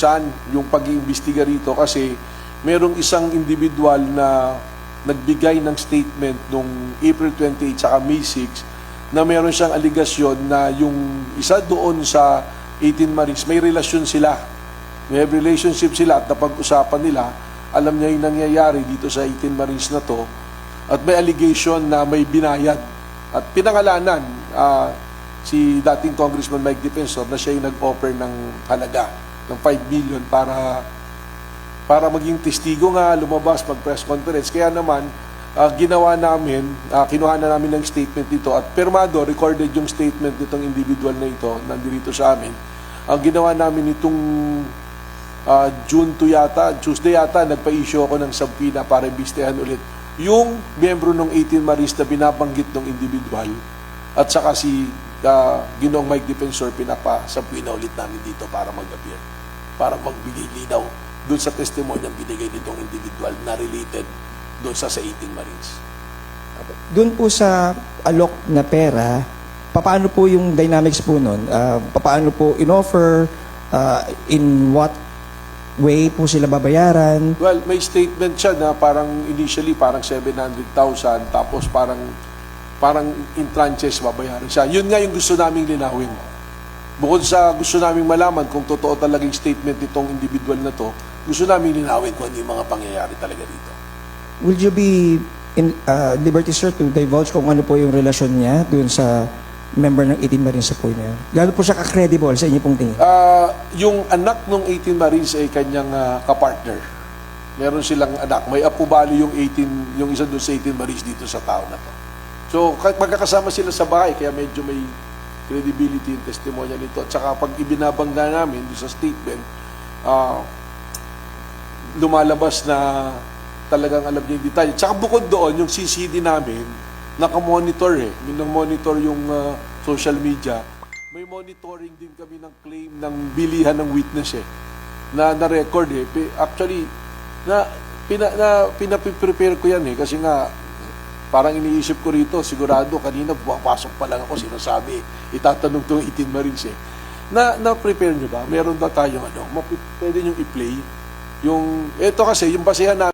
buksan yung pag-iimbestiga rito kasi merong isang individual na nagbigay ng statement noong April 28 at May 6 na meron siyang aligasyon na yung isa doon sa 18 Marines, may relasyon sila. May have relationship sila at napag-usapan nila, alam niya yung nangyayari dito sa 18 Marines na to at may allegation na may binayad. At pinangalanan si dating Congressman Mike Defensor na siya yung nag-offer ng halaga ng 5 million para maging testigo nga, lumabas, mag-press conference. Kaya naman, ginawa namin, kinuha na namin ng statement dito at permado, recorded yung statement nitong individual na ito, nandito sa amin. Ang ginawa namin itong June 2 yata, Tuesday yata, nagpa-issue ako ng subpoena para imbestigahan ulit yung miyembro ng 18 Marines na binabanggit ng individual at saka si Ginoong Mike Defensor, pinapa-subpoena ulit namin dito para mag-appear, para magbigay linaw doon sa testimonyang binigay nitong individual na related doon sa 18 Marines. Doon po sa alok na pera, paano po yung dynamics po nun? Paano po in-offer? In what way po sila babayaran? Well, may statement siya na parang initially parang 700,000 tapos parang in tranches babayaran siya. Yun nga yung gusto naming linawin. Bukod sa gusto naming malaman kung totoo talagang statement nitong individual na to, gusto naming linawin kung ano yung mga pangyayari talaga dito. Will you be in liberty, sir, to divulge kung ano po yung relasyon niya doon sa member ng 18 Marines sa po niya? Gano'n po siya ka-credible sa inyo pong tingin? Yung anak ng 18 Marines ay kanyang kapartner. Meron silang anak. May apo bali yung isa doon sa 18 Marines dito sa tao na to. So, magkakasama sila sa bahay, kaya medyo may credibility yung testimonya nito. At saka pag ibinabangga namin doon sa statement, lumalabas na talagang alam niya yung detalye. Tsaka bukod doon, yung CCD namin, nakamonitor minamonitor yung social media. May monitoring din kami ng claim ng bilihan ng witness na-record Actually, pinaprepare ko yan kasi nga, parang iniisip ko rito, sigurado kanina pumapasok pa lang ako, sinasabi, itatanong itong 18 Marines Na-prepare nyo ba? Meron ba tayong pwede nyo i-play? Ito kasi, yung basehan namin,